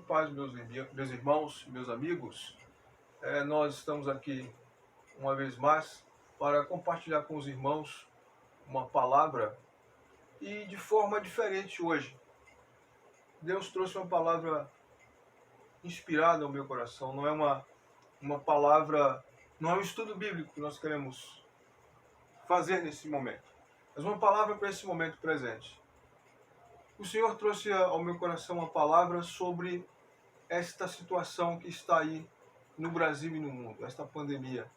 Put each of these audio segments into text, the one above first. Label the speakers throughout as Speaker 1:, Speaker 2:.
Speaker 1: paz, meus irmãos, meus amigos. Nós estamos aqui uma vez mais para compartilhar com os irmãos uma palavra e de forma diferente hoje. Deus trouxe uma palavra inspirada ao meu coração. Não é uma palavra, não é um estudo bíblico que nós queremos fazer nesse momento, mas uma palavra para esse momento presente. O Senhor trouxe ao meu coração uma palavra sobre esta situação que está aí no Brasil e no mundo, esta pandemia.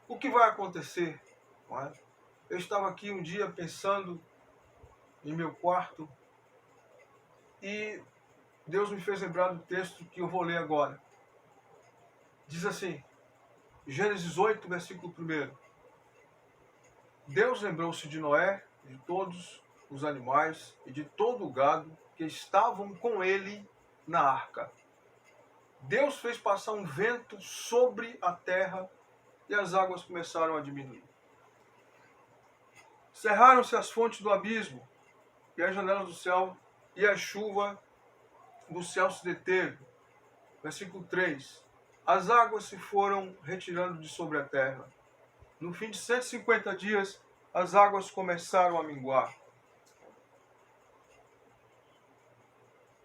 Speaker 1: O que vai acontecer? Não é? Eu estava aqui um dia pensando em meu quarto e Deus me fez lembrar do texto que eu vou ler agora. Diz assim, Gênesis 8, versículo 1. Deus lembrou-se de Noé, de todos os animais e de todo o gado que estavam com ele na arca. Deus fez passar um vento sobre a terra e as águas começaram a diminuir. Cerraram-se as fontes do abismo e as janelas do céu e a chuva do céu se deteve. Versículo 3. As águas se foram retirando de sobre a terra. No fim de 150 dias, as águas começaram a minguar.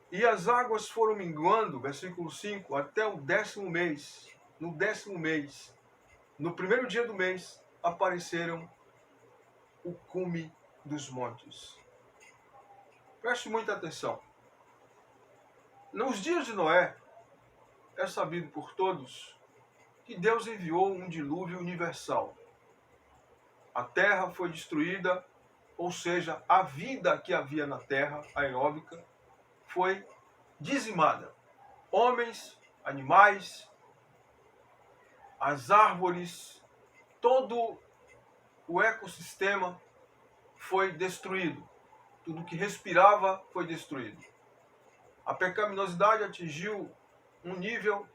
Speaker 1: E as águas foram minguando, versículo 5, até o 10º mês. No 10º mês, no primeiro dia do mês, apareceram o cume dos montes. Preste muita atenção. Nos dias de Noé, é sabido por todos que Deus enviou um dilúvio universal. A terra foi destruída, ou seja, a vida que havia na terra, aeróbica, foi dizimada. Homens, animais, as árvores, todo o ecossistema foi destruído. Tudo que respirava foi destruído. A pecaminosidade atingiu um nível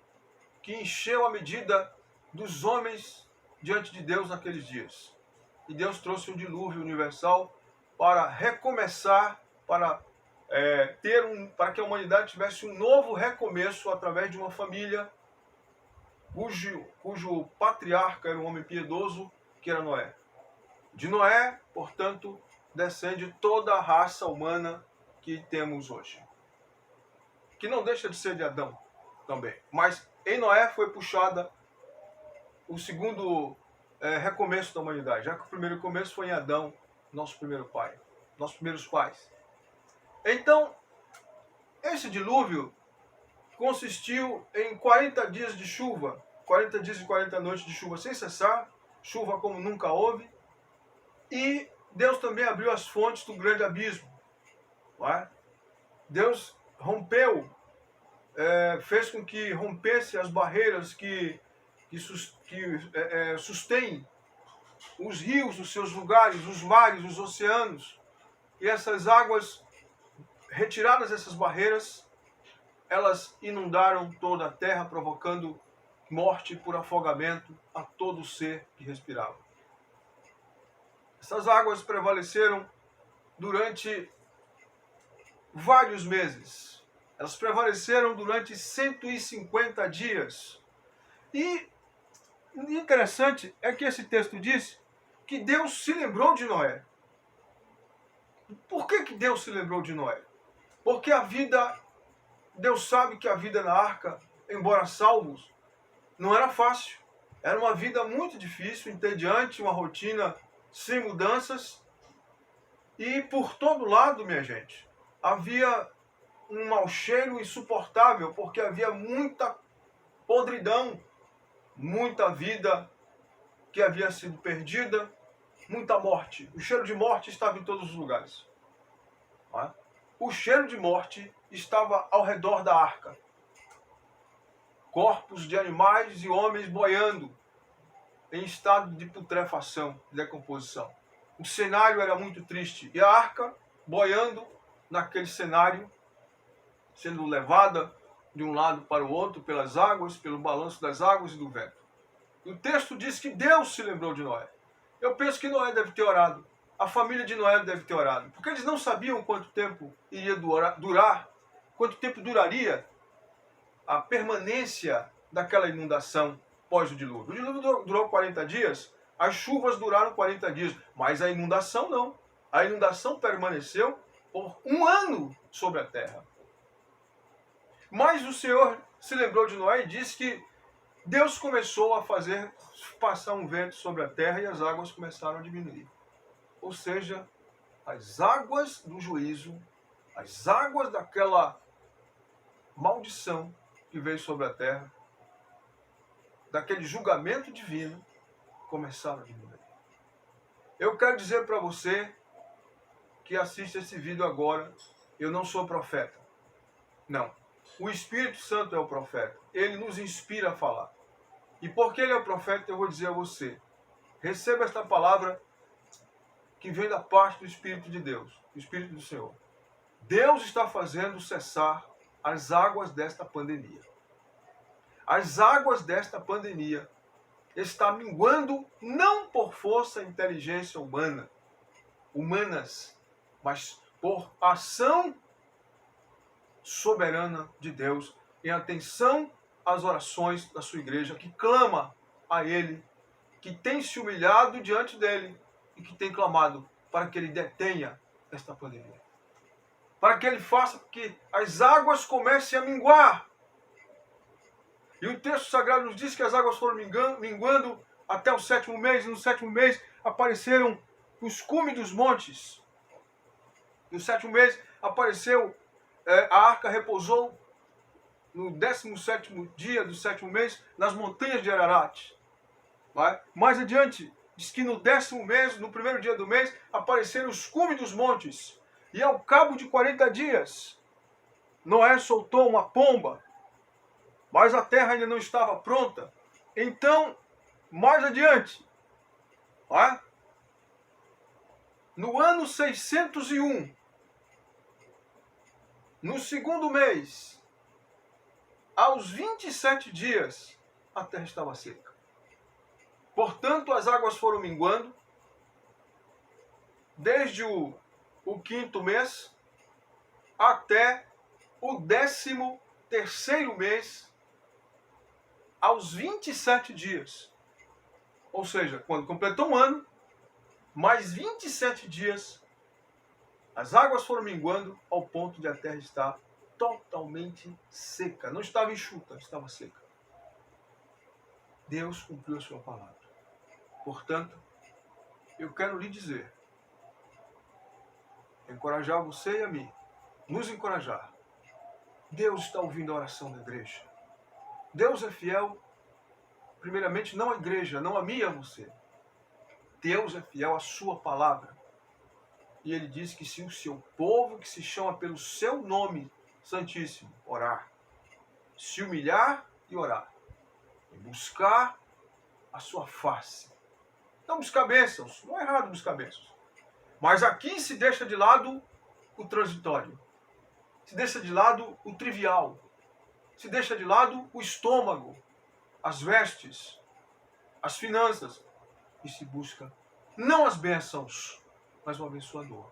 Speaker 1: que encheu a medida dos homens diante de Deus naqueles dias. E Deus trouxe um dilúvio universal para recomeçar, para que a humanidade tivesse um novo recomeço através de uma família cujo patriarca era um homem piedoso, que era Noé. De Noé, portanto, descende toda a raça humana que temos hoje. Que não deixa de ser de Adão também. Mas em Noé foi puxada o segundo recomeço da humanidade, já que o primeiro começo foi em Adão, nosso primeiro pai, nossos primeiros pais. Então, esse dilúvio consistiu em 40 dias de chuva, 40 dias e 40 noites de chuva sem cessar, chuva como nunca houve, e Deus também abriu as fontes do grande abismo. Não é? Deus rompeu, fez com que rompesse as barreiras que sustêm os rios, os seus lugares, os mares, os oceanos, e essas águas, retiradas essas barreiras, elas inundaram toda a terra, provocando morte por afogamento a todo ser que respirava. Essas águas prevaleceram durante vários meses. Elas prevaleceram durante 150 dias. E interessante é que esse texto diz que Deus se lembrou de Noé. Por que Deus se lembrou de Noé? Porque Deus sabe que a vida na arca, embora salvos, não era fácil. Era uma vida muito difícil, entediante, uma rotina sem mudanças. E por todo lado, minha gente, havia um mau cheiro insuportável, porque havia muita podridão, muita vida que havia sido perdida, muita morte. O cheiro de morte estava em todos os lugares. O cheiro de morte estava ao redor da arca. Corpos de animais e homens boiando em estado de putrefação, de decomposição. O cenário era muito triste. E a arca boiando naquele cenário, sendo levada de um lado para o outro pelas águas, pelo balanço das águas e do vento. E o texto diz que Deus se lembrou de Noé. Eu penso que Noé deve ter orado. A família de Noé deve ter orado. Porque eles não sabiam quanto tempo iria durar, quanto tempo duraria a permanência daquela inundação pós o dilúvio. O dilúvio durou 40 dias, as chuvas duraram 40 dias, mas a inundação não. A inundação permaneceu por 1 ano sobre a terra. Mas o Senhor se lembrou de Noé e disse que Deus começou a fazer passar um vento sobre a terra e as águas começaram a diminuir. Ou seja, as águas do juízo, as águas daquela maldição que veio sobre a terra, daquele julgamento divino, começaram a diminuir. Eu quero dizer para você que assiste esse vídeo agora, eu não sou profeta. Não. O Espírito Santo é o profeta. Ele nos inspira a falar. E porque ele é o profeta, eu vou dizer a você, receba esta palavra que vem da parte do Espírito de Deus, do Espírito do Senhor. Deus está fazendo cessar as águas desta pandemia. As águas desta pandemia estão minguando não por força e inteligência humanas, mas por ação soberana de Deus, em atenção às orações da sua igreja, que clama a Ele, que tem se humilhado diante dEle e que tem clamado para que Ele detenha esta pandemia. Para que Ele faça que as águas comecem a minguar. E o texto sagrado nos diz que as águas foram minguando até o 7º mês, e no 7º mês apareceram os cumes dos montes. No 7º mês apareceu, a arca repousou no 17º dia do 7º mês nas montanhas de Ararat. Mais adiante, diz que no 10º mês, no primeiro dia do mês, apareceram os cumes dos montes. E ao cabo de 40 dias, Noé soltou uma pomba, mas a terra ainda não estava pronta. Então, mais adiante, no ano 601, no 2º mês, aos 27 dias, a terra estava seca. Portanto, as águas foram minguando desde o 5º mês até o 13º mês, aos 27 dias. Ou seja, quando completou um ano, mais 27 dias, as águas foram minguando ao ponto de a terra estar totalmente seca. Não estava enxuta, estava seca. Deus cumpriu a sua palavra. Portanto, eu quero lhe dizer, encorajar você e a mim, nos encorajar. Deus está ouvindo a oração da igreja. Deus é fiel, primeiramente, não à igreja, não a mim e a você. Deus é fiel à sua palavra. E ele diz que se o seu povo, que se chama pelo seu nome santíssimo, orar, se humilhar e orar, e buscar a sua face. Não buscar bênçãos, não é errado buscar bênçãos. Mas aqui se deixa de lado o transitório. Se deixa de lado o trivial. Se deixa de lado o estômago, as vestes, as finanças. E se busca não as bênçãos, mas o abençoador.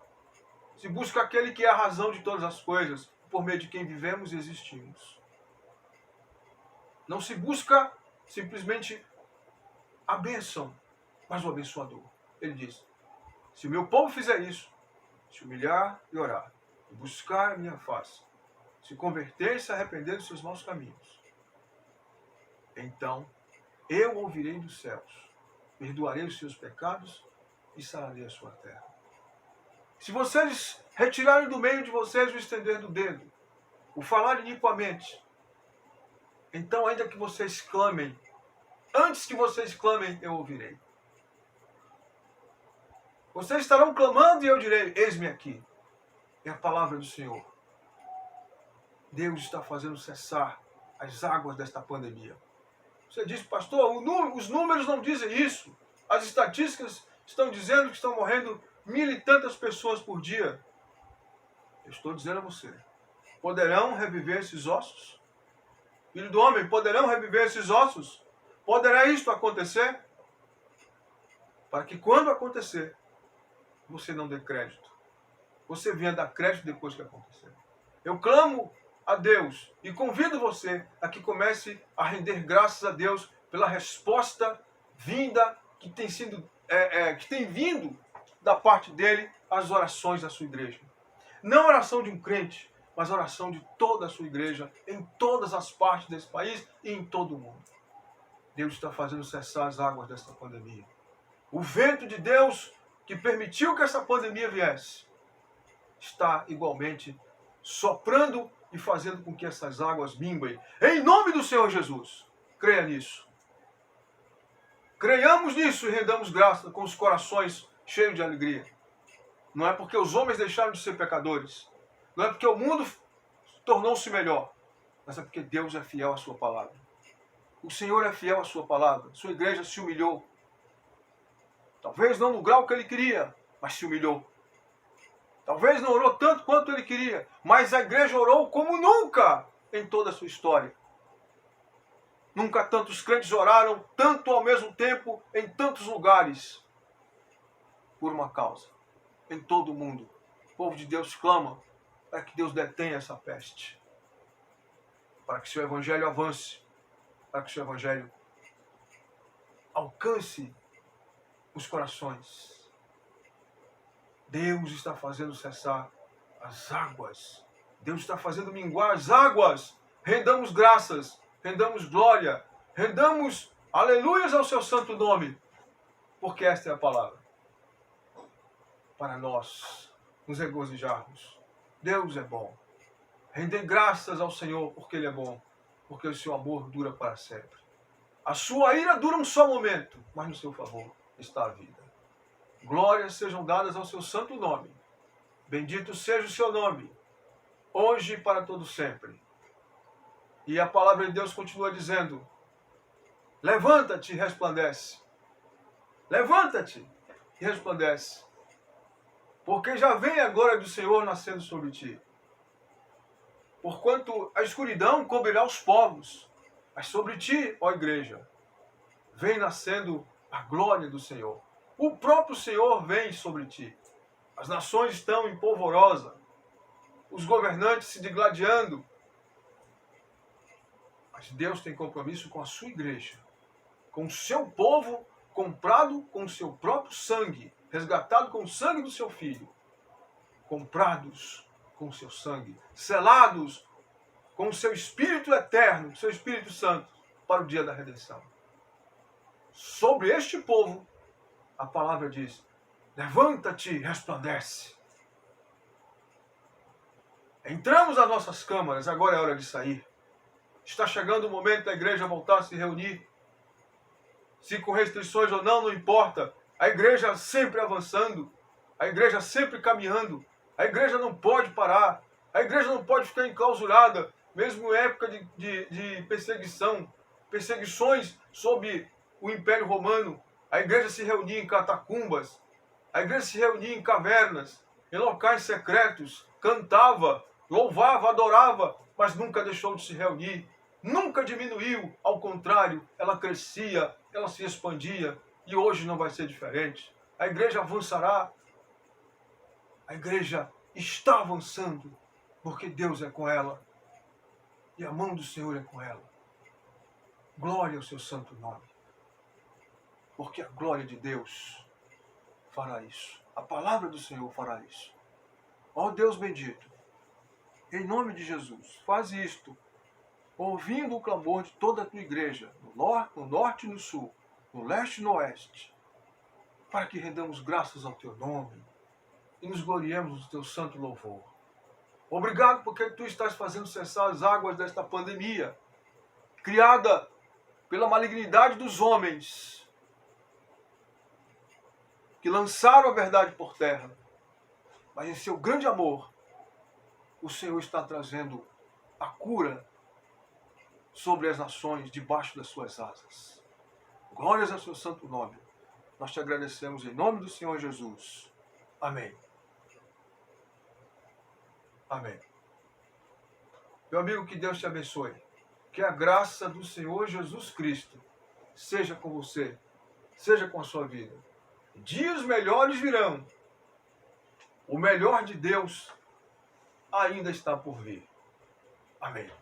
Speaker 1: Se busca aquele que é a razão de todas as coisas, por meio de quem vivemos e existimos. Não se busca simplesmente a bênção, mas o abençoador. Ele diz, se o meu povo fizer isso, se humilhar e orar, e buscar a minha face, se converter e se arrepender dos seus maus caminhos, então eu ouvirei dos céus, perdoarei os seus pecados e sararei a sua terra. Se vocês retirarem do meio de vocês o estender do dedo, o falar iniquamente, então ainda que vocês clamem, antes que vocês clamem, eu ouvirei. Vocês estarão clamando e eu direi, eis-me aqui. É a palavra do Senhor. Deus está fazendo cessar as águas desta pandemia. Você diz, pastor, os números não dizem isso. As estatísticas estão dizendo que estão morrendo 1000 e tantas pessoas por dia. Eu estou dizendo a você, poderão reviver esses ossos? Filho do homem, poderão reviver esses ossos? Poderá isto acontecer? Para que quando acontecer, você não dê crédito. Você venha dar crédito depois que acontecer. Eu clamo a Deus e convido você a que comece a render graças a Deus pela resposta vinda que tem vindo da parte dele às orações da sua igreja. Não a oração de um crente, mas a oração de toda a sua igreja, em todas as partes desse país e em todo o mundo. Deus está fazendo cessar as águas desta pandemia. O vento de Deus que permitiu que essa pandemia viesse está igualmente soprando e fazendo com que essas águas minguem. Em nome do Senhor Jesus. Creia nisso. Creiamos nisso e rendamos graça com os corações cheios de alegria. Não é porque os homens deixaram de ser pecadores. Não é porque o mundo tornou-se melhor. Mas é porque Deus é fiel à sua palavra. O Senhor é fiel à sua palavra. Sua igreja se humilhou. Talvez não no grau que ele queria, mas se humilhou. Talvez não orou tanto quanto ele queria, mas a igreja orou como nunca em toda a sua história. Nunca tantos crentes oraram tanto ao mesmo tempo em tantos lugares por uma causa. Em todo o mundo, o povo de Deus clama para que Deus detenha essa peste, para que seu evangelho avance, para que seu evangelho alcance os corações. Deus está fazendo cessar as águas. Deus está fazendo minguar as águas. Rendamos graças, rendamos glória, rendamos aleluias ao seu santo nome, porque esta é a palavra. Para nós nos regozijarmos. Deus é bom. Render graças ao Senhor, porque Ele é bom, porque o seu amor dura para sempre. A sua ira dura um só momento, mas no seu favor está a vida. Glórias sejam dadas ao seu santo nome. Bendito seja o seu nome, hoje e para todo sempre. E a palavra de Deus continua dizendo: levanta-te e resplandece. Levanta-te e resplandece. Porque já vem a glória do Senhor nascendo sobre ti. Porquanto a escuridão cobrirá os povos, mas sobre ti, ó igreja, vem nascendo a glória do Senhor. O próprio Senhor vem sobre ti. As nações estão em polvorosa, os governantes se digladiando. Mas Deus tem compromisso com a sua igreja, com o seu povo comprado com o seu próprio sangue, resgatado com o sangue do seu filho, comprados com o seu sangue, selados com o seu Espírito eterno, seu Espírito Santo, para o dia da redenção. Sobre este povo, a palavra diz: levanta-te e resplandece. Entramos às nossas câmaras, agora é hora de sair. Está chegando o momento da igreja voltar a se reunir. Se com restrições ou não, não importa. A igreja sempre avançando, a igreja sempre caminhando. A igreja não pode parar, a igreja não pode ficar enclausurada, mesmo em época de perseguições sob o Império Romano. A igreja se reunia em catacumbas, a igreja se reunia em cavernas, em locais secretos, cantava, louvava, adorava, mas nunca deixou de se reunir, nunca diminuiu, ao contrário, ela crescia, ela se expandia, e hoje não vai ser diferente. A igreja avançará, a igreja está avançando, porque Deus é com ela, e a mão do Senhor é com ela. Glória ao seu santo nome. Porque a glória de Deus fará isso. A palavra do Senhor fará isso. Ó Deus bendito, em nome de Jesus, faz isto, ouvindo o clamor de toda a tua igreja, no norte e no sul, no leste e no oeste, para que rendamos graças ao teu nome e nos gloriemos no teu santo louvor. Obrigado porque tu estás fazendo cessar as águas desta pandemia, criada pela malignidade dos homens, que lançaram a verdade por terra, mas em seu grande amor, o Senhor está trazendo a cura sobre as nações debaixo das suas asas. Glórias ao seu santo nome. Nós te agradecemos em nome do Senhor Jesus. Amém. Amém. Meu amigo, que Deus te abençoe. Que a graça do Senhor Jesus Cristo seja com você, seja com a sua vida. Dias melhores virão. O melhor de Deus ainda está por vir. Amém.